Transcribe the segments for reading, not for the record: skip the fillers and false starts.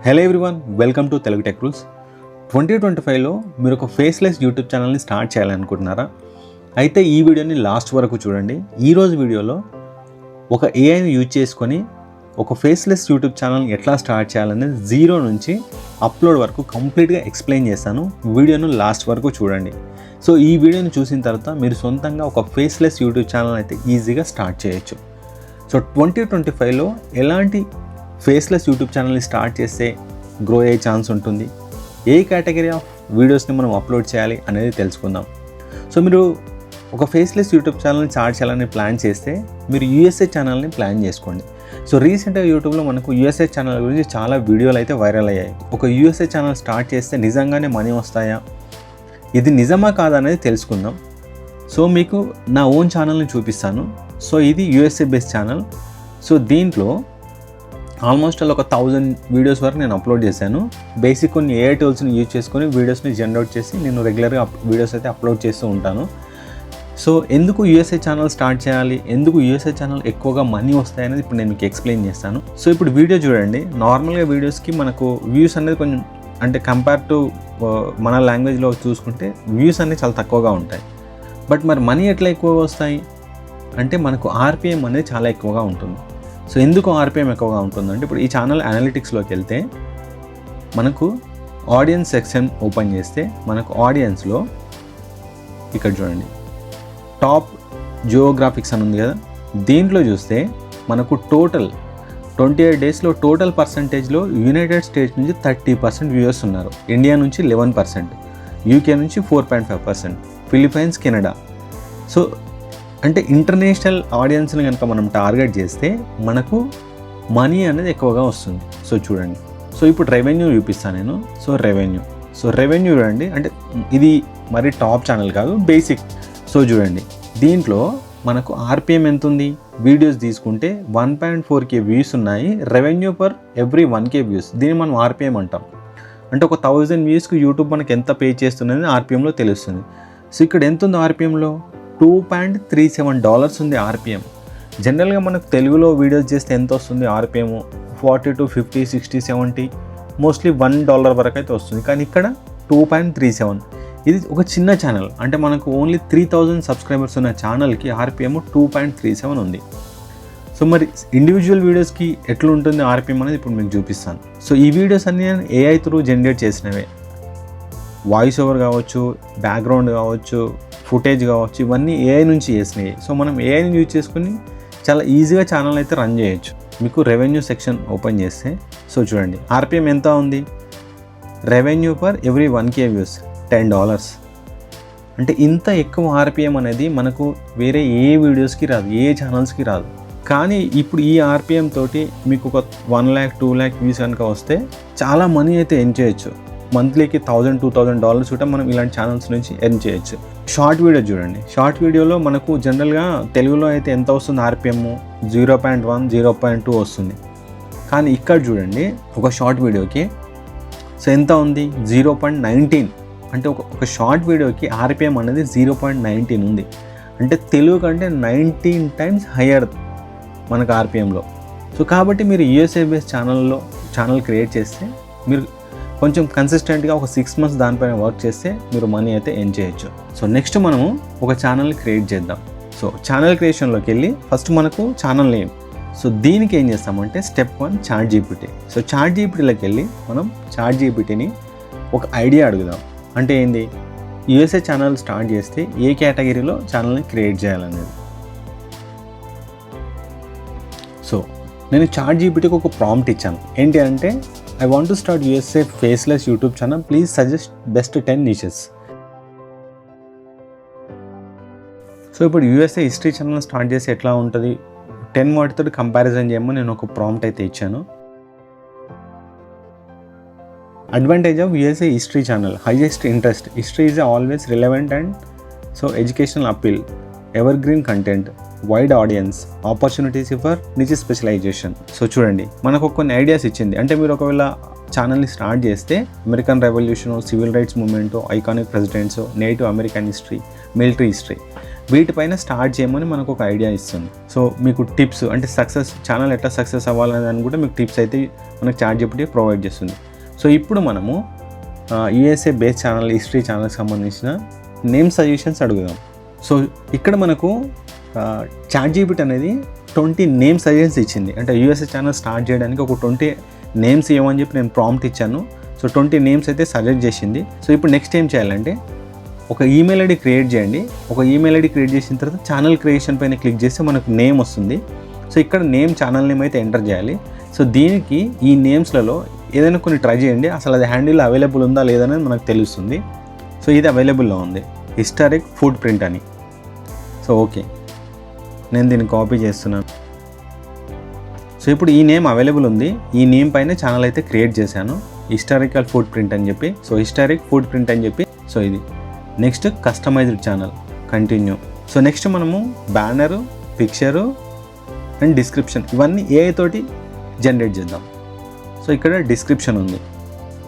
Hello everyone, welcome to Telugu tech rules. 2025లో మీరు ఒక ఫేస్లెస్ యూట్యూబ్ ఛానల్ని స్టార్ట్ చేయాలనుకుంటున్నారా? అయితే ఈ వీడియోని లాస్ట్ వరకు చూడండి. ఈరోజు వీడియోలో ఒక ఏఐని యూజ్ చేసుకొని ఒక ఫేస్లెస్ యూట్యూబ్ ఛానల్ని ఎట్లా స్టార్ట్ చేయాలనేది జీరో నుంచి అప్లోడ్ వరకు కంప్లీట్గా ఎక్స్ప్లెయిన్ చేస్తాను. వీడియోను లాస్ట్ వరకు చూడండి. సో ఈ వీడియోని చూసిన తర్వాత మీరు సొంతంగా ఒక ఫేస్లెస్ యూట్యూబ్ ఛానల్ అయితే ఈజీగా స్టార్ట్ చేయొచ్చు. సో 2025లో ఎలాంటి ఫేస్లెస్ యూట్యూబ్ ఛానల్ని స్టార్ట్ చేస్తే గ్రో అయ్యే ఛాన్స్ ఉంటుంది, ఏ కేటగిరీ ఆఫ్ వీడియోస్ని మనం అప్లోడ్ చేయాలి అనేది తెలుసుకుందాం. సో మీరు ఒక ఫేస్లెస్ యూట్యూబ్ ఛానల్ని స్టార్ట్ చేయాలని ప్లాన్ చేస్తే మీరు యూఎస్ఏ ఛానల్ని ప్లాన్ చేసుకోండి. సో రీసెంట్గా యూట్యూబ్లో మనకు యూఎస్ఏ ఛానల్ గురించి చాలా వీడియోలు అయితే వైరల్ అయ్యాయి. ఒక యూఎస్ఏ ఛానల్ స్టార్ట్ చేస్తే నిజంగానే మనీ వస్తాయా, ఇది నిజమా కాదా అనేది తెలుసుకుందాం. సో మీకు నా ఓన్ ఛానల్ని చూపిస్తాను. సో ఇది యూఎస్ఏ బేస్డ్ ఛానల్. సో దీంట్లో ఆల్మోస్ట్ ఒక 1000 వీడియోస్ వరకు నేను అప్లోడ్ చేశాను. బేసిక్ కొన్ని ఏఐ టూల్స్ని యూజ్ చేసుకొని వీడియోస్ని జనరేట్ చేసి నేను రెగ్యులర్గా వీడియోస్ అయితే అప్లోడ్ చేస్తూ ఉంటాను. సో ఎందుకు యూఎస్ఏ ఛానల్ స్టార్ట్ చేయాలి, ఎందుకు యూఎస్ఏ ఛానల్ ఎక్కువగా మనీ వస్తాయనేది ఇప్పుడు నేను మీకు ఎక్స్ప్లెయిన్ చేస్తాను. సో ఇప్పుడు వీడియో చూడండి. నార్మల్గా వీడియోస్కి మనకు వ్యూస్ అనేది కొంచెం అంటే కంపేర్ టు మన లాంగ్వేజ్లో చూసుకుంటే వ్యూస్ అనేవి చాలా తక్కువగా ఉంటాయి. బట్ మరి మనీ ఎట్లా ఎక్కువగా వస్తాయి అంటే మనకు ఆర్పిఎం అనేది చాలా ఎక్కువగా ఉంటుంది. సో ఎందుకు ఆర్పిఎం ఎక్కువగా ఉంటుందంటే ఇప్పుడు ఈ ఛానల్ అనలిటిక్స్లోకి వెళ్తే మనకు ఆడియన్స్ సెక్షన్ ఓపెన్ చేస్తే మనకు ఆడియన్స్లో ఇక్కడ చూడండి టాప్ జియోగ్రాఫిక్స్ అని ఉంది కదా, దీంట్లో చూస్తే మనకు టోటల్ 28 డేస్లో టోటల్ పర్సంటేజ్లో యునైటెడ్ స్టేట్స్ నుంచి 30% వ్యూయర్స్ ఉన్నారు, ఇండియా నుంచి 11%, యూకే నుంచి 4.5%, ఫిలిప్పైన్స్, కెనడా. సో అంటే ఇంటర్నేషనల్ ఆడియన్స్ని కనుక మనం టార్గెట్ చేస్తే మనకు మనీ అనేది ఎక్కువగా వస్తుంది. సో చూడండి. సో ఇప్పుడు రెవెన్యూ చూపిస్తాను నేను. సో రెవెన్యూ చూడండి, అంటే ఇది మరి టాప్ ఛానల్ కాదు, బేసిక్. సో చూడండి, దీంట్లో మనకు ఆర్పిఎం ఎంత ఉంది, వీడియోస్ తీసుకుంటే 1.4K వ్యూస్ ఉన్నాయి, revenue per every 1K views, దీన్ని మనం ఆర్పిఎం అంటాం. అంటే ఒక 1000 వ్యూస్కి యూట్యూబ్ మనకి ఎంత పే చేస్తున్నది ఆర్పిఎంలో తెలుస్తుంది. సో ఇక్కడ ఎంత ఉంది ఆర్పిఎంలో, $2.37 ఉంది ఆర్పిఎం. జనరల్గా మనకు తెలుగులో వీడియోస్ చేస్తే ఎంత వస్తుంది ఆర్పిఎం, 40 to 50, 60, 70, మోస్ట్లీ $1 వరకు అయితే వస్తుంది. కానీ ఇక్కడ 2.37. ఇది ఒక చిన్న ఛానల్, అంటే మనకు ఓన్లీ 3000 సబ్స్క్రైబర్స్ ఉన్న ఛానల్కి ఆర్పిఎం 2.37 ఉంది. సో మరి ఇండివిజువల్ వీడియోస్కి ఎట్లా ఉంటుంది ఆర్పిఎం అనేది ఇప్పుడు మీకు చూపిస్తాను. సో ఈ వీడియోస్ అన్నీ నేను ఏఐ త్రూ జనరేట్ చేసినవే. వాయిస్ ఓవర్ కావచ్చు, బ్యాక్గ్రౌండ్ కావచ్చు, ఫుటేజ్ కావచ్చు, ఇవన్నీ ఏఐ నుంచి చేసినాయి. సో మనం ఏఐని యూజ్ చేసుకుని చాలా ఈజీగా ఛానల్ అయితే రన్ చేయొచ్చు. మీకు రెవెన్యూ సెక్షన్ ఓపెన్ చేస్తే సో చూడండి ఆర్పిఎం ఎంత ఉంది, revenue per every 1K views $10. అంటే ఇంత ఎక్కువ ఆర్పిఎం అనేది మనకు వేరే ఏ వీడియోస్కి రాదు, ఏ ఛానల్స్కి రాదు. కానీ ఇప్పుడు ఈ ఆర్పిఎం తోటి మీకు ఒక 1 lakh 2 lakh వ్యూస్ కనుక వస్తే చాలా మనీ అయితే ఎర్న్ చేయొచ్చు. మంత్లీకి $1000-$2000 కూడా మనం ఇలాంటి ఛానల్స్ నుంచి ఎర్న్ చేయొచ్చు. షార్ట్ వీడియో చూడండి. షార్ట్ వీడియోలో మనకు జనరల్గా తెలుగులో అయితే ఎంత వస్తుంది ఆర్పిఎం, 0.1, 0.2 వస్తుంది. కానీ ఇక్కడ చూడండి ఒక షార్ట్ వీడియోకి సో ఎంత ఉంది, 0.19. అంటే ఒక షార్ట్ వీడియోకి ఆర్పిఎం అనేది 0.19 ఉంది. అంటే తెలుగు కంటే 19 times హయ్యర్ మనకు ఆర్పిఎంలో. సో కాబట్టి మీరు యూఎస్ఏ బేస్డ్ ఛానల్ క్రియేట్ చేస్తే మీరు కొంచెం కన్సిస్టెంట్గా ఒక 6 months దానిపైన వర్క్ చేస్తే మీరు మనీ అయితే ఎర్న్ చేయొచ్చు. సో నెక్స్ట్ మనము ఒక ఛానల్ని క్రియేట్ చేద్దాం. సో ఛానల్ క్రియేషన్లోకి వెళ్ళి ఫస్ట్ మనకు ఛానల్ నేమ్. సో దీనికి ఏం చేస్తామంటే step 1 chat GPT. So chat జీపీటీలోకి వెళ్ళి మనం చాట్ జీపీటీని ఒక ఐడియా అడుగుదాం. అంటే ఏంది, యూఎస్ఏ ఛానల్ స్టార్ట్ చేస్తే ఏ కేటగిరీలో ఛానల్ని క్రియేట్ చేయాలనేది. సో నేను చాట్ జీపీటీకి ఒక ప్రాంప్ట్ ఇచ్చాను. ఏంటి అంటే I want to start USA faceless YouTube channel. Please suggest best 10 niches. So ఇప్పుడు యూఎస్ఏ హిస్టరీ ఛానల్ స్టార్ట్ చేసి ఎట్లా ఉంటుంది 10 వాటితో కంపారిజన్ చేయమని నేను ఒక ప్రాంప్ట్ అయితే ఇచ్చాను. Advantage of USA history channel, highest interest, history is always relevant and so educational appeal, evergreen content, wide audience, opportunities for niche specialization. So చూడండి మనకు కొన్ని ఐడియాస్ ఇచ్చింది. అంటే మీరు ఒకవేళ ఛానల్ని స్టార్ట్ చేస్తే American revolution, civil rights movement, iconic presidents, native American history, military history, వీటిపైన స్టార్ట్ చేయమని మనకు ఒక ఐడియా ఇస్తుంది. సో మీకు టిప్స్ అంటే ఛానల్ ఎట్లా సక్సెస్ అవ్వాలని కూడా మీకు టిప్స్ అయితే మనకు ChatGPT ప్రొవైడ్ చేస్తుంది. సో ఇప్పుడు మనము USA బేస్ ఛానల్ హిస్టరీ ఛానల్కి సంబంధించిన నేమ్ సజెషన్స్ అడుగుదాం. సో ఇక్కడ మనకు ChatGPT అనేది 20 నేమ్ సజెషన్స్ ఇచ్చింది. అంటే USA ఛానల్ స్టార్ట్ చేయడానికి ఒక 20 నేమ్స్ ఇవ్వమని చెప్పి నేను ప్రాంప్ట్ ఇచ్చాను. సో 20 నేమ్స్ అయితే సజెస్ట్ చేసింది. సో ఇప్పుడు నెక్స్ట్ ఏం చేయాలంటే ఒక ఈమెయిల్ ఐడి క్రియేట్ చేయండి. ఒక ఈమెయిల్ ఐడి క్రియేట్ చేసిన తర్వాత ఛానల్ క్రియేషన్ పైన క్లిక్ చేస్తే మనకు నేమ్ వస్తుంది. సో ఇక్కడ ఛానల్ నేమ్ అయితే ఎంటర్ చేయాలి. సో దీనికి ఈ నేమ్స్లలో ఏదైనా కొన్ని ట్రై చేయండి, అసలు అది హ్యాండిల్ అవైలబుల్ ఉందా లేదనేది మనకు తెలుస్తుంది. సో ఇది అవైలబుల్లో ఉంది, హిస్టారిక్ ఫుడ్ ప్రింట్ అని. సో ఓకే, నేను దీన్ని కాపీ చేస్తున్నాను. సో ఇప్పుడు ఈ నేమ్ అవైలబుల్ ఉంది. ఈ నేమ్ పైన ఛానల్ అయితే క్రియేట్ చేశాను, హిస్టారికల్ ఫుడ్ ప్రింట్ అని చెప్పి. సో హిస్టారిక్ ఫుడ్ ప్రింట్ అని చెప్పి. సో ఇది next customized channel, continue. So next మనము బ్యానరు, పిక్చరు అండ్ డిస్క్రిప్షన్ ఇవన్నీ AI తోటి జనరేట్ చేద్దాం. సో ఇక్కడ డిస్క్రిప్షన్ ఉంది.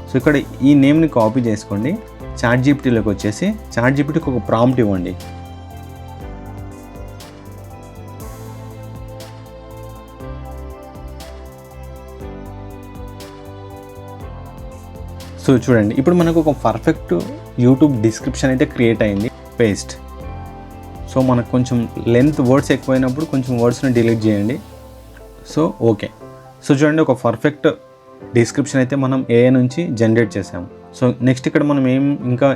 సో ఇక్కడ ఈ నేమ్ని కాపీ చేసుకోండి, ChatGPTలోకి వచ్చేసి ChatGPTకి ఒక ప్రాంప్ట్ ఇవ్వండి. సో చూడండి, ఇప్పుడు మనకు ఒక పర్ఫెక్ట్ యూట్యూబ్ డిస్క్రిప్షన్ అయితే క్రియేట్ అయింది. పేస్ట్. సో మనకు కొంచెం లెంత్ వర్డ్స్ ఎక్కువైనప్పుడు కొంచెం వర్డ్స్ని డిలీట్ చేయండి. So okay. సో చూడండి, ఒక పర్ఫెక్ట్ డిస్క్రిప్షన్ అయితే మనం AI నుంచి జనరేట్ చేసాము. సో నెక్స్ట్ ఇక్కడ మనం ఇంకా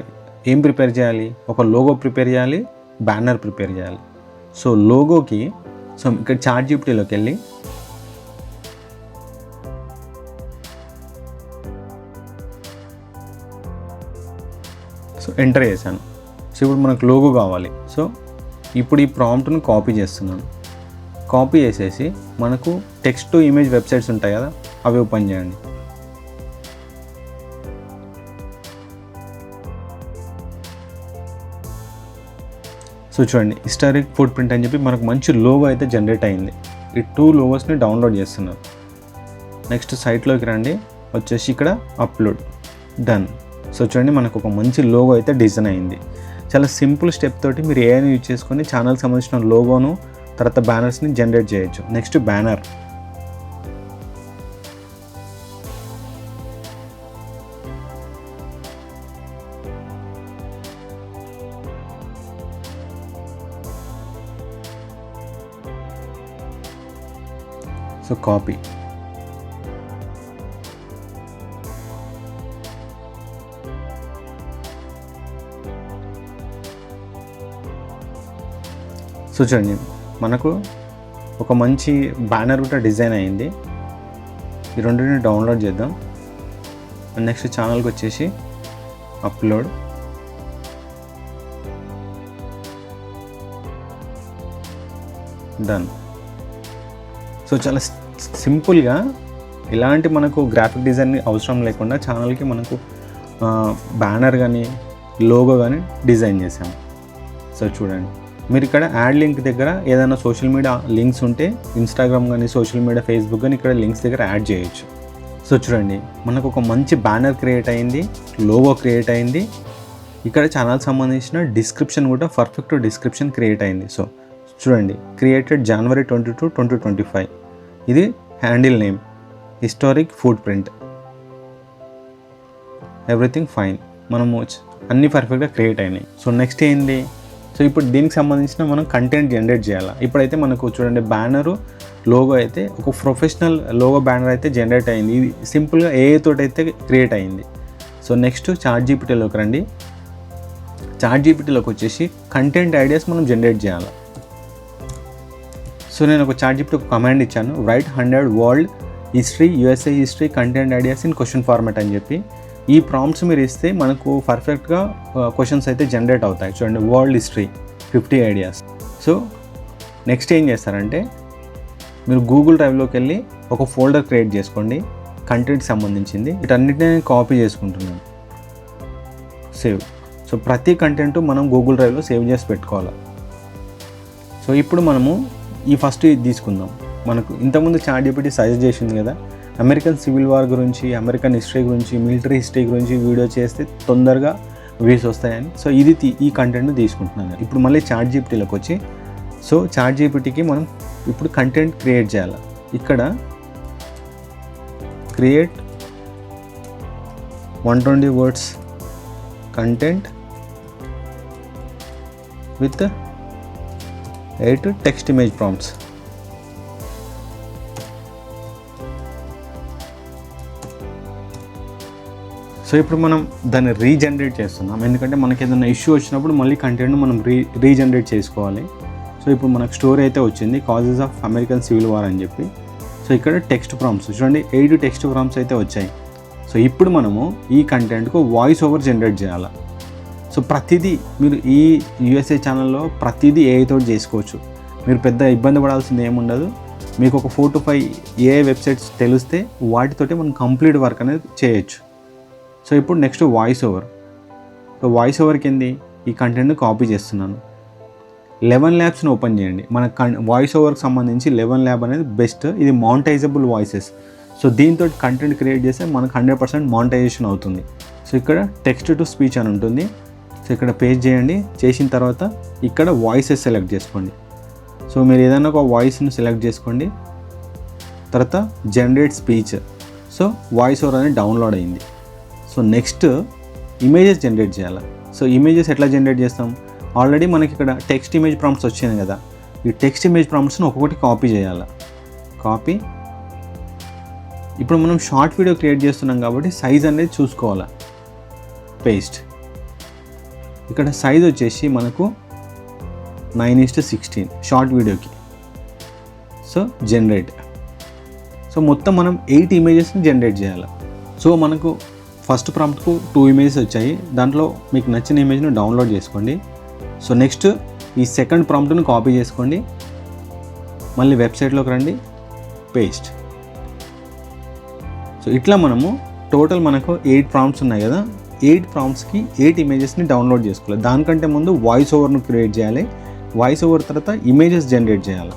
ఏం ప్రిపేర్ చేయాలి? ఒక లోగో ప్రిపేర్ చేయాలి, బ్యానర్ ప్రిపేర్ చేయాలి. సో లోగోకి సో ఇక్కడ ChatGPTలోకి వెళ్ళి సో ఎంటర్ చేశాను. సో ఇప్పుడు మనకు లోగో కావాలి. సో ఇప్పుడు ఈ ప్రాంప్ట్ను కాపీ చేస్తున్నాను. కాపీ చేసేసి మనకు టెక్స్ట్ టు ఇమేజ్ వెబ్సైట్స్ ఉంటాయి కదా, అవి ఓపెన్ చేయండి. సో చూడండి, హిస్టారిక్ ఫుడ్ ప్రింట్ అని చెప్పి మనకు మంచి లోగో అయితే జనరేట్ అయింది. ఈ 2 లోగోస్ని డౌన్లోడ్ చేస్తున్నాను. నెక్స్ట్ సైట్లోకి రండి, వచ్చేసి ఇక్కడ అప్లోడ్, డన్. సో చూడండి, మనకు ఒక మంచి లోగో అయితే డిజైన్ అయింది. చాలా సింపుల్ స్టెప్ తోటి మీరు ఏఐని యూజ్ చేసుకొని ఛానల్కి సంబంధించిన లోగోను తర్వాత బ్యానర్స్ని జనరేట్ చేయొచ్చు. Next banner. So copy. So చూడండి, మనకు ఒక మంచి బ్యానర్ కూడా డిజైన్ అయింది. ఈ రెండింటిని డౌన్లోడ్ చేద్దాం. నెక్స్ట్ ఛానల్కి వచ్చేసి అప్లోడ్, డన్. సో చాలా సింపుల్గా ఇలాంటి మనకు గ్రాఫిక్ డిజైన్ అవసరం లేకుండా ఛానల్కి మనకు బ్యానర్ కానీ లోగో కానీ డిజైన్ చేసాము. సో చూడండి, మీరు ఇక్కడ యాడ్ లింక్ దగ్గర ఏదైనా సోషల్ మీడియా లింక్స్ ఉంటే ఇన్స్టాగ్రామ్ కానీ సోషల్ మీడియా ఫేస్బుక్ కానీ ఇక్కడ లింక్స్ దగ్గర యాడ్ చేయొచ్చు. సో చూడండి, మనకు ఒక మంచి బ్యానర్ క్రియేట్ అయింది, లోగో క్రియేట్ అయింది. ఇక్కడ ఛానల్ సంబంధించిన డిస్క్రిప్షన్ కూడా పర్ఫెక్ట్ డిస్క్రిప్షన్ క్రియేట్ అయింది. సో చూడండి, క్రియేటెడ్ January 22, 2025. ఇది handle name, historic food print, everything fine. మనము అన్నీ పర్ఫెక్ట్గా క్రియేట్ అయినాయి. సో నెక్స్ట్ ఏంటి? సో ఇప్పుడు దీనికి సంబంధించిన మనం కంటెంట్ జనరేట్ చేయాలి. ఇప్పుడైతే మనకు చూడండి, బ్యానరు లోగో అయితే ఒక ప్రొఫెషనల్ లోగో బ్యానర్ అయితే జనరేట్ అయింది. ఇది సింపుల్గా AI తోటి అయితే క్రియేట్ అయింది. సో నెక్స్ట్ ChatGPTలోకి రండి. ChatGPTలోకి వచ్చేసి కంటెంట్ ఐడియాస్ మనం జనరేట్ చేయాలి. సో నేను ఒక ChatGPT ఒక కమాండ్ ఇచ్చాను, right 100 world history USA history content ideas in question format అని చెప్పి. ఈ ప్రాంప్ట్స్ మీరు ఇస్తే మనకు పర్ఫెక్ట్గా క్వశ్చన్స్ అయితే జనరేట్ అవుతాయి. చూడండి, world history 50 ideas. So next ఏం చేస్తారంటే మీరు గూగుల్ డ్రైవ్లోకి వెళ్ళి ఒక ఫోల్డర్ క్రియేట్ చేసుకోండి, కంటెంట్కి సంబంధించింది. వీటన్నిటిని నేను కాపీ చేసుకుంటున్నాను, సేవ్. సో ప్రతి కంటెంట్ మనం గూగుల్ డ్రైవ్లో సేవ్ చేసి పెట్టుకోవాలి. సో ఇప్పుడు మనము ఈ ఫస్ట్ ఇది తీసుకుందాం. మనకు ఇంతకుముందు ChatGPT సజెస్ట్ చేసింది కదా, అమెరికన్ సివిల్ వార్ గురించి, అమెరికన్ హిస్టరీ గురించి, మిలిటరీ హిస్టరీ గురించి వీడియో చేస్తే తొందరగా వ్యూస్ వస్తాయని. సో ఇది ఈ కంటెంట్ని తీసుకుంటున్నాను. ఇప్పుడు మళ్ళీ చాట్ జీపీటీలోకి వచ్చి, సో చాట్ జీపీటీకి మనం ఇప్పుడు కంటెంట్ క్రియేట్ చేయాలి. ఇక్కడ create 120 words content with 8 text image prompts. So ఇప్పుడు మనం దాన్ని రీజనరేట్ చేస్తున్నాం, ఎందుకంటే మనకి ఏదైనా ఇష్యూ వచ్చినప్పుడు మళ్ళీ కంటెంట్ను మనం రీజనరేట్ చేసుకోవాలి. సో ఇప్పుడు మనకు స్టోరీ అయితే వచ్చింది, causes of American civil war అని చెప్పి. సో ఇక్కడ టెక్స్ట్ ప్రాంప్ట్స్ చూడండి, 8 టెక్స్ట్ ప్రాంప్ట్స్ అయితే వచ్చాయి. సో ఇప్పుడు మనము ఈ కంటెంట్కు వాయిస్ ఓవర్ జనరేట్ చేయాలి. సో ప్రతిదీ మీరు ఈ యూఎస్ఏ ఛానల్లో ప్రతిదీ ఏఐ తోటి చేసుకోవచ్చు. మీరు పెద్ద ఇబ్బంది పడాల్సింది ఏముండదు. మీకు ఒక 4 to 5 ఏఐ వెబ్సైట్స్ తెలిస్తే వాటితోటి మనం కంప్లీట్ వర్క్ అనేది చేయొచ్చు. సో ఇప్పుడు next voice over. So voice ఓవర్కి ఏంది, ఈ కంటెంట్ని కాపీ చేస్తున్నాను. 11 labsని ఓపెన్ చేయండి. మన వాయిస్ ఓవర్కి సంబంధించి 11 lab అనేది బెస్ట్. ఇది మానిటైజబుల్ వాయిసెస్. సో దీంతో కంటెంట్ క్రియేట్ చేస్తే మనకు 100% మానిటైజేషన్ అవుతుంది. సో ఇక్కడ టెక్స్ట్ టు స్పీచ్ అని ఉంటుంది. సో ఇక్కడ పేస్ట్ చేయండి. చేసిన తర్వాత ఇక్కడ వాయిసెస్ సెలెక్ట్ చేసుకోండి. సో మీరు ఏదైనా ఒక వాయిస్ని సెలెక్ట్ చేసుకోండి. తర్వాత generate speech. So voice over అనేది డౌన్లోడ్ అయింది. సో నెక్స్ట్ ఇమేజెస్ జనరేట్ చేయాలి. సో ఇమేజెస్ ఎట్లా జనరేట్ చేస్తాం, ఆల్రెడీ మనకి ఇక్కడ టెక్స్ట్ ఇమేజ్ ప్రాంప్ట్స్ వచ్చినాయి కదా, ఈ టెక్స్ట్ ఇమేజ్ ప్రాంప్ట్స్ని ఒక్కొక్కటి కాపీ చేయాలి. కాపీ. ఇప్పుడు మనం షార్ట్ వీడియో క్రియేట్ చేస్తున్నాం కాబట్టి సైజ్ అనేది చూసుకోవాలి. పేస్ట్. ఇక్కడ సైజ్ వచ్చేసి మనకు 9:16 షార్ట్ వీడియోకి. So generate. సో మొత్తం మనం 8 ఇమేజెస్ని జనరేట్ చేయాలి. సో మనకు ఫస్ట్ ప్రాంప్ట్కు 2 ఇమేజెస్ వచ్చాయి. దాంట్లో మీకు నచ్చిన ఇమేజ్ను డౌన్లోడ్ చేసుకోండి. సో నెక్స్ట్ ఈ సెకండ్ ప్రాంప్ట్ను కాపీ చేసుకోండి. మళ్ళీ వెబ్సైట్లోకి రండి, పేస్ట్. సో ఇట్లా మనము టోటల్ మనకు 8 ప్రాంప్ట్స్ ఉన్నాయి కదా, 8 ప్రాంప్ట్స్కి 8 ఇమేజెస్ని డౌన్లోడ్ చేసుకోవాలి. దానికంటే ముందు వాయిస్ ఓవర్ను క్రియేట్ చేయాలి. వాయిస్ ఓవర్ తర్వాత ఇమేజెస్ జనరేట్ చేయాలి.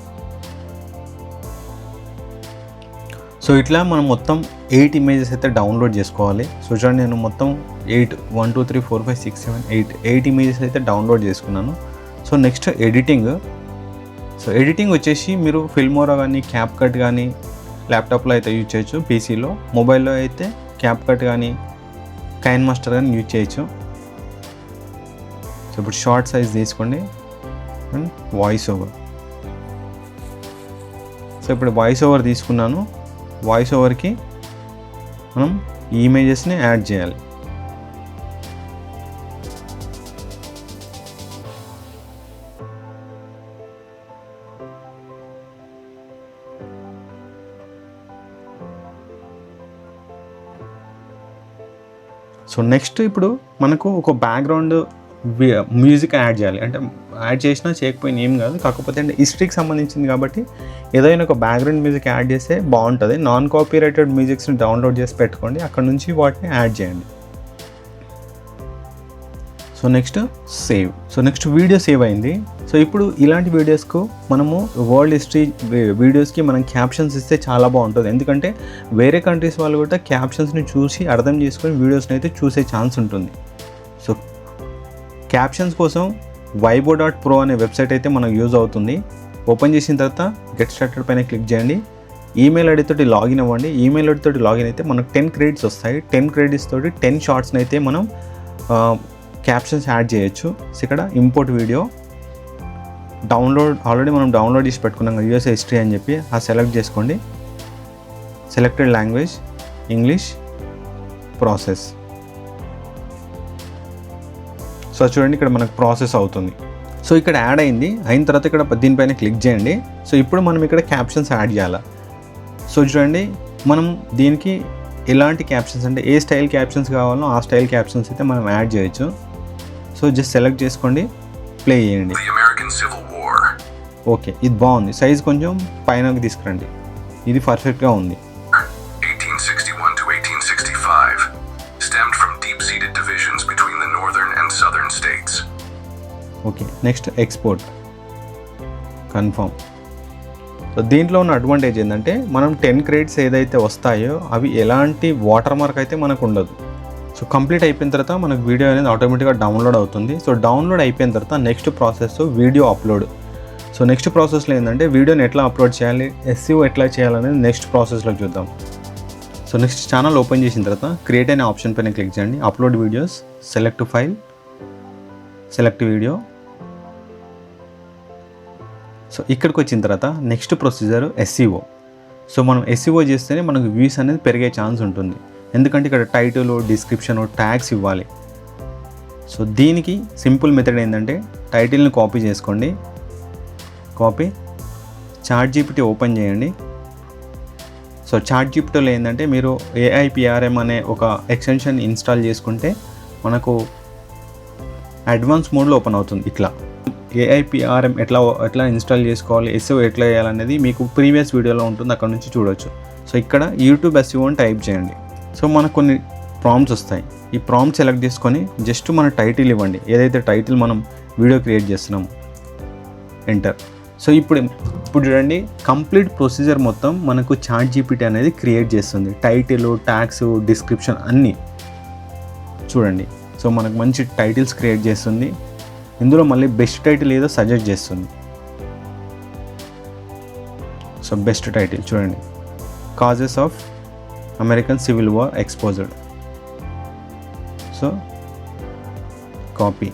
సో ఇట్లా మనం మొత్తం 8 ఇమేజెస్ అయితే డౌన్లోడ్ చేసుకోవాలి. సో చూడండి, నేను మొత్తం 8 1 2 3 4 5 6 7 8 ఇమేజెస్ అయితే డౌన్లోడ్ చేసుకున్నాను. So next editing. So editing వచ్చేసి మీరు ఫిల్మోరా కానీ క్యాప్కట్ కానీ ల్యాప్టాప్లో అయితే యూజ్ చేయొచ్చు, పీసీలో. మొబైల్లో అయితే క్యాప్కట్ కానీ కైన్ మాస్టర్ కానీ యూజ్ చేయొచ్చు. సో ఇప్పుడు షార్ట్ సైజ్ తీసుకోండి అండ్ వాయిస్ ఓవర్. సో ఇప్పుడు వాయిస్ ఓవర్ తీసుకున్నాను. వాయిస్ ఓవర్కి మనం ఈ ఇమేజెస్ని యాడ్ చేయాలి. సో నెక్స్ట్ ఇప్పుడు మనకు ఒక బ్యాక్గ్రౌండ్ మ్యూజిక్ యాడ్ చేయాలి. అంటే యాడ్ చేసినా చేయకపోయినా ఏం కాదు, కాకపోతే అంటే హిస్టరీకి సంబంధించింది కాబట్టి ఏదైనా ఒక బ్యాక్గ్రౌండ్ మ్యూజిక్ యాడ్ చేస్తే బాగుంటుంది. నాన్ కాపీరైటెడ్ మ్యూజిక్స్ని డౌన్లోడ్ చేసి పెట్టుకోండి, అక్కడ నుంచి వాటిని యాడ్ చేయండి. So next save. So next video save అయింది. సో ఇప్పుడు ఇలాంటి వీడియోస్కు మనము వరల్డ్ హిస్టరీ వీడియోస్కి మనం క్యాప్షన్స్ ఇస్తే చాలా బాగుంటుంది. ఎందుకంటే వేరే కంట్రీస్ వాళ్ళు కూడా క్యాప్షన్స్ని చూసి అర్థం చేసుకొని వీడియోస్ని అయితే చూసే ఛాన్స్ ఉంటుంది. సో క్యాప్షన్స్ కోసం వైబో.pro అనే వెబ్సైట్ అయితే మనకు యూజ్ అవుతుంది. ఓపెన్ చేసిన తర్వాత గెట్ స్టార్టెడ్ పైన క్లిక్ చేయండి. ఈమెయిల్ ఐడి తోటి లాగిన్ అవ్వండి. ఈమెయిల్ ఐడి తోటి లాగిన్ అయితే మనకు 10 క్రెడిట్స్ వస్తాయి. 10 క్రెడిట్స్ తోటి 10 షార్ట్స్ని అయితే మనం క్యాప్షన్స్ యాడ్ చేయొచ్చు. సో ఇక్కడ ఇంపోర్ట్ వీడియో డౌన్లోడ్, ఆల్రెడీ మనం డౌన్లోడ్ చేసి పెట్టుకున్నాం కదా యూఎస్ఏ హిస్టరీ అని చెప్పి, ఆ సెలెక్ట్ చేసుకోండి. Selected language English, process. So చూడండి ఇక్కడ మనకు ప్రాసెస్ అవుతుంది. సో ఇక్కడ యాడ్ అయింది. అయిన తర్వాత ఇక్కడ దీనిపైన క్లిక్ చేయండి. సో ఇప్పుడు మనం ఇక్కడ క్యాప్షన్స్ యాడ్ చేయాలి. సో చూడండి, మనం దీనికి ఎలాంటి క్యాప్షన్స్ అంటే ఏ స్టైల్ క్యాప్షన్స్ కావాలో ఆ స్టైల్ క్యాప్షన్స్ అయితే మనం యాడ్ చేయొచ్చు. సో జస్ట్ సెలెక్ట్ చేసుకోండి, ప్లే చేయండి. ఓకే, ఇది బాగుంది. సైజ్ కొంచెం పైనకి తీసుకురండి. ఇది పర్ఫెక్ట్గా ఉంది. 1861 to 1865 stemmed from deep-seated divisions between the northern and southern states. Okay, next export confirm. So దీంట్లో ఉన్న అడ్వాంటేజ్ ఏంటంటే మనం 10 క్రెడిట్స్ ఏదైతే వస్తాయో అవి ఎలాంటి వాటర్ మార్క్ అయితే మనకు ఉండదు. సో కంప్లీట్ అయిపోయిన తర్వాత మనకు వీడియో అనేది ఆటోమేటిక్గా డౌన్లోడ్ అవుతుంది. సో డౌన్లోడ్ అయిపోయిన తర్వాత next process video upload. So next ప్రాసెస్లో ఏంటంటే వీడియోని ఎట్లా అప్లోడ్ చేయాలి, SEO ఎట్లా చేయాలనేది నెక్స్ట్ ప్రాసెస్లో చూద్దాం. సో నెక్స్ట్ ఛానల్ ఓపెన్ చేసిన తర్వాత క్రియేట్ అనే ఆప్షన్ పైన క్లిక్ చేయండి. Upload videos, select file, select video. So ఇక్కడికి వచ్చిన తర్వాత నెక్స్ట్ ప్రొసీజర్ SEO. సో మనం SEO చేస్తేనే మనకు వ్యూస్ అనేది పెరిగే ఛాన్స్ ఉంటుంది. ఎందుకంటే ఇక్కడ టైటిల్, డిస్క్రిప్షన్, ట్యాగ్స్ ఇవ్వాలి. సో దీనికి సింపుల్ మెథడ్ ఏంటంటే టైటిల్ని కాపీ చేసుకోండి. కాపీ, ChatGPT ఓపెన్ చేయండి. సో ChatGPTలో ఏంటంటే మీరు AIPRM అనే ఒక ఎక్స్టెన్షన్ ఇన్స్టాల్ చేసుకుంటే మనకు అడ్వాన్స్ మోడ్లో ఓపెన్ అవుతుంది. ఇట్లా AIPRM ఎట్లా ఇన్స్టాల్ చేసుకోవాలి, SEO ఎట్లా చేయాలనేది మీకు ప్రీవియస్ వీడియోలో ఉంటుంది, అక్కడ నుంచి చూడవచ్చు. సో ఇక్కడ యూట్యూబ్ SEO అని టైప్ చేయండి. సో మనకు కొన్ని ప్రాంప్ట్స్ వస్తాయి. ఈ ప్రాంప్ట్ సెలెక్ట్ చేసుకొని జస్ట్ మన టైటిల్ ఇవ్వండి, ఏదైతే టైటిల్ మనం వీడియో క్రియేట్ చేస్తున్నాము, ఎంటర్. సో ఇప్పుడు చూడండి, కంప్లీట్ ప్రొసీజర్ మొత్తం మనకు ChatGPT అనేది క్రియేట్ చేస్తుంది. టైటిల్, ట్యాగ్స్, డిస్క్రిప్షన్ అన్నీ చూడండి. సో మనకు మంచి టైటిల్స్ క్రియేట్ చేస్తుంది. ఇందులో మళ్ళీ బెస్ట్ టైటిల్ ఏదో సజెస్ట్ చేస్తుంది. సో బెస్ట్ టైటిల్ చూడండి, causes of American civil war exposed. So copy.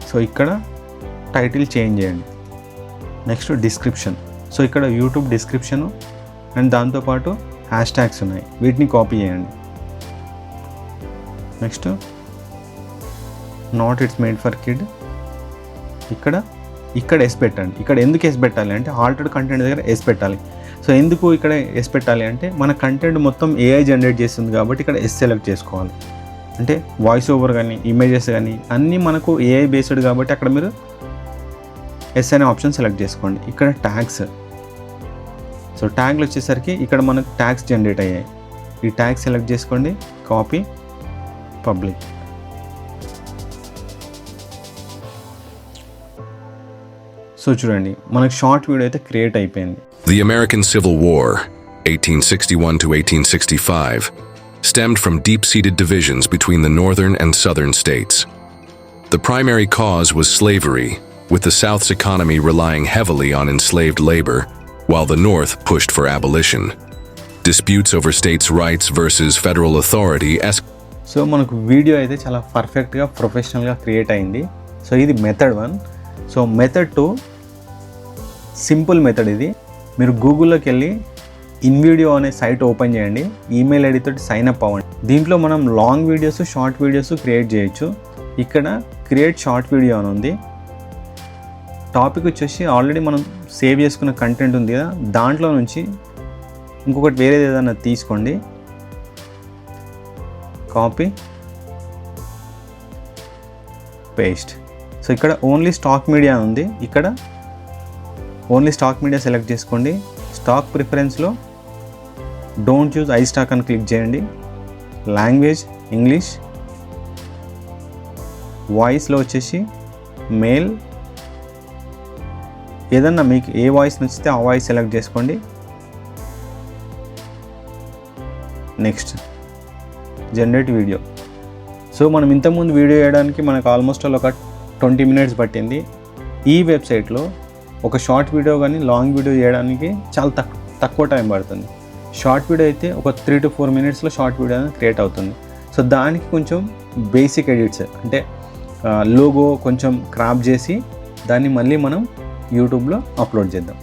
So ఇక్కడ టైటిల్ చేంజ్ చేయండి. Next description. సో ఇక్కడ యూట్యూబ్ డిస్క్రిప్షను అండ్ దాంతోపాటు హ్యాష్ ట్యాగ్స్ ఉన్నాయి, వీటిని కాపీ చేయండి. Next not it's made for kid. ఇక్కడ ఎస్ పెట్టండి. ఇక్కడ ఎందుకు ఎస్ పెట్టాలి అంటే ఆల్టర్డ్ కంటెంట్ దగ్గర ఎస్ పెట్టాలి. సో ఎందుకు ఇక్కడ ఎస్ పెట్టాలి అంటే మన కంటెంట్ మొత్తం AI జనరేట్ చేస్తుంది కాబట్టి ఇక్కడ ఎస్ సెలెక్ట్ చేసుకోవాలి. అంటే వాయిస్ ఓవర్ కానీ ఇమేజెస్ కానీ అన్నీ మనకు AI బేస్డ్ కాబట్టి అక్కడ మీరు ఎస్ అనే ఆప్షన్ సెలెక్ట్ చేసుకోండి. ఇక్కడ ట్యాగ్స్. సో ట్యాగ్లు వచ్చేసరికి ఇక్కడ మనకు ట్యాగ్స్ జనరేట్ అయ్యాయి. ఈ ట్యాగ్స్ సెలెక్ట్ చేసుకోండి, కాపీ, పబ్లిక్. సో చూడండి, మనకు షార్ట్ వీడియో అయితే క్రియేట్ అయిపోయింది. The American Civil War, 1861 to 1865, stemmed from deep-seated divisions between the northern and southern states. The primary cause was slavery, with the South's economy relying heavily on enslaved labor, while the North pushed for abolition. Disputes over states' rights versus federal authority so మనకు video అయితే చాలా పర్ఫెక్ట్గా, ప్రొఫెషనల్గా create అయింది. So ఇది method 1. So method 2 simple method. ఇది మీరు గూగుల్లోకి వెళ్ళి ఇన్వీడియో అనే సైట్ ఓపెన్ చేయండి, ఈమెయిల్ ఐడి తోటి సైన్ అప్ అవ్వండి. దీంట్లో మనం long videos, short videos create చేయొచ్చు. ఇక్కడ క్రియేట్ షార్ట్ వీడియో అని ఉంది. టాపిక్ వచ్చేసి ఆల్రెడీ మనం సేవ్ చేసుకున్న కంటెంట్ ఉంది కదా, దాంట్లో నుంచి ఇంకొకటి వేరేది ఏదైనా తీసుకోండి, కాపీ, పేస్ట్. సో ఇక్కడ ఓన్లీ స్టాక్ మీడియా ఉంది. ఇక్కడ ఓన్లీ స్టాక్ మీడియా సెలెక్ట్ చేసుకోండి. స్టాక్ ప్రిఫరెన్స్లో డోంట్ యూజ్ iStock అని క్లిక్ చేయండి. లాంగ్వేజ్ ఇంగ్లీష్, వాయిస్లో వచ్చేసి మేల్. ఏదన్నా మీకు ఏ వాయిస్ నచ్చితే ఆ వాయిస్ సెలెక్ట్ చేసుకోండి. Next generate video. సో మనం ఇంతకుముందు వీడియో చేయడానికి మనకు ఆల్మోస్ట్ ఒక 20 minutes పట్టింది. ఈ వెబ్సైట్లో ఒక షార్ట్ వీడియో కానీ లాంగ్ వీడియో చేయడానికి చాలా తక్కువ టైం పడుతుంది. షార్ట్ వీడియో అయితే ఒక 3 to 4 minutesలో షార్ట్ వీడియో అనేది క్రియేట్ అవుతుంది. సో దానికి కొంచెం బేసిక్ ఎడిట్స్, అంటే లోగో కొంచెం క్రాప్ చేసి దాన్ని మళ్ళీ మనం యూట్యూబ్లో అప్లోడ్ చేద్దాం.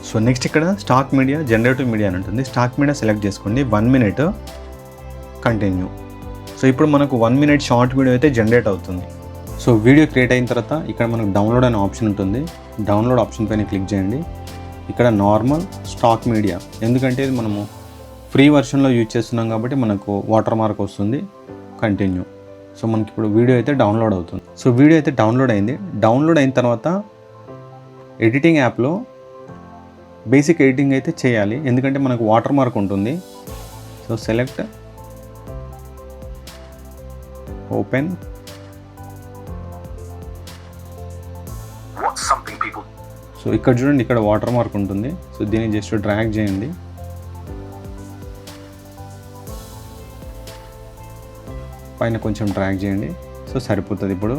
సో నెక్స్ట్ ఇక్కడ స్టాక్ మీడియా, జనరేటివ్ మీడియా అని ఉంటుంది. స్టాక్ మీడియా సెలెక్ట్ చేసుకోండి. 1 minute కంటిన్యూ. సో ఇప్పుడు మనకు 1 minute షార్ట్ వీడియో అయితే జనరేట్ అవుతుంది. సో వీడియో క్రియేట్ అయిన తర్వాత ఇక్కడ మనకు డౌన్లోడ్ అనే ఆప్షన్ ఉంటుంది. డౌన్లోడ్ ఆప్షన్ పైన క్లిక్ చేయండి. ఇక్కడ నార్మల్, స్టాక్ మీడియా, ఎందుకంటే ఇది మనము ఫ్రీ వర్షన్లో యూజ్ చేస్తున్నాం కాబట్టి మనకు వాటర్ మార్క్ వస్తుంది. కంటిన్యూ. సో మనకి ఇప్పుడు వీడియో అయితే డౌన్లోడ్ అవుతుంది. సో వీడియో అయితే డౌన్లోడ్ అయింది. డౌన్లోడ్ అయిన తర్వాత ఎడిటింగ్ యాప్లో బేసిక్ ఎడిటింగ్ అయితే చేయాలి, ఎందుకంటే మనకు వాటర్ మార్క్ ఉంటుంది. So select, open. సో ఇక్కడ చూడండి, ఇక్కడ వాటర్ మార్క్ ఉంటుంది. సో దీన్ని జస్ట్ డ్రాగ్ చేయండి. పైన కొంచెం డ్రాగ్ చేయండి. సో సరిపోతుంది. ఇప్పుడు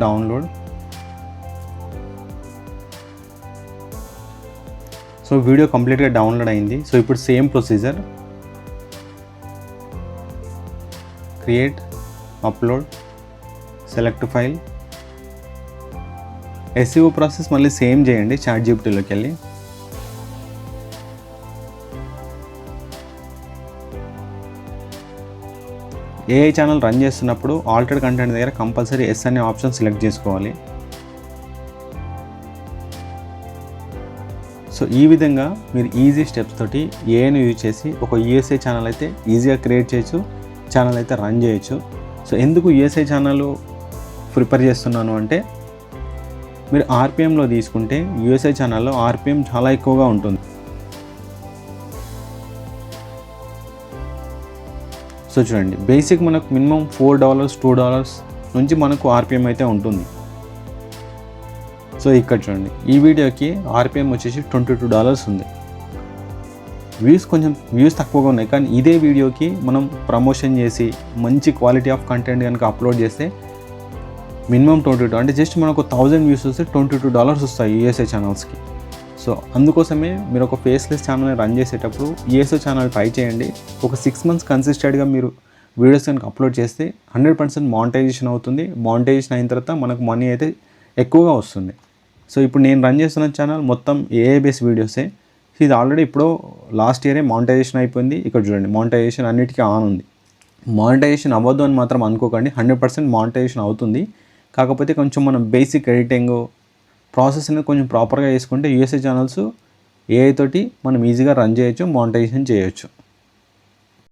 డౌన్లోడ్. సో వీడియో కంప్లీట్గా డౌన్లోడ్ అయింది. సో ఇప్పుడు same procedure, create, upload, select file. SEO process మళ్ళీ సేమ్ చేయండి. చాట్ జీపీటీలోకి వెళ్ళి ఏఐ ఛానల్ రన్ చేస్తున్నప్పుడు ఆల్టర్డ్ కంటెంట్ దగ్గర కంపల్సరీ ఎస్ అనే ఆప్షన్ సెలెక్ట్ చేసుకోవాలి. సో ఈ విధంగా మీరు ఈజీ స్టెప్స్ తోటి ఏఐని యూజ్ చేసి ఒక యూఎస్ఏ ఛానల్ అయితే ఈజీగా క్రియేట్ చేయొచ్చు, ఛానల్ అయితే రన్ చేయొచ్చు. సో ఎందుకు యూఎస్ఏ ఛానల్ ప్రిపేర్ చేస్తున్నాను అంటే, మీరు ఆర్పిఎంలో తీసుకుంటే యూఎస్ఏ ఛానల్లో ఆర్పిఎం చాలా ఎక్కువగా ఉంటుంది. సో చూడండి, బేసిక్ మనకు మినిమం $4 $2 నుంచి మనకు ఆర్పిఎం అయితే ఉంటుంది. సో ఇక్కడ చూడండి, ఈ వీడియోకి ఆర్పిఎం వచ్చేసి $22 ఉంది. వ్యూస్ తక్కువగా ఉన్నాయి, కానీ ఇదే వీడియోకి మనం ప్రమోషన్ చేసి మంచి క్వాలిటీ ఆఫ్ కంటెంట్ కనుక అప్లోడ్ చేస్తే మినిమం 22, అంటే జస్ట్ మనకు 1000 వ్యూస్ వస్తే $22 వస్తాయి యూఎస్ఏ ఛానల్స్కి. సో అందుకోసమే మీరు ఒక ఫేస్లెస్ ఛానల్ని రన్ చేసేటప్పుడు యూఎస్ఏ ఛానల్ ట్రై చేయండి. ఒక 6 months కన్సిస్టెంట్గా మీరు వీడియోస్ కనుక అప్లోడ్ చేస్తే 100% మానిటైజేషన్ అవుతుంది. మానిటైజేషన్ అయిన తర్వాత మనకు మనీ అయితే ఎక్కువగా వస్తుంది. సో ఇప్పుడు నేను రన్ చేస్తున్న ఛానల్ మొత్తం ఏఐ బేస్ వీడియోసే. ఇది ఆల్రెడీ ఇప్పుడు లాస్ట్ ఇయరే మానిటైజేషన్ అయిపోయింది. ఇక్కడ చూడండి, మానిటైజేషన్ అన్నిటికీ ఆన్ ఉంది. మానిటైజేషన్ అవ్వద్దు అని మాత్రం అనుకోకండి, 100% మానిటైజేషన్ అవుతుంది. కాకపోతే కొంచెం మనం బేసిక్ ఎడిటింగ్ ప్రాసెస్ అనేది కొంచెం ప్రాపర్గా చేసుకుంటే యూఎస్ఏ ఛానల్స్ ఏఐ తోటి మనం ఈజీగా రన్ చేయొచ్చు, మానిటైజేషన్ చేయొచ్చు.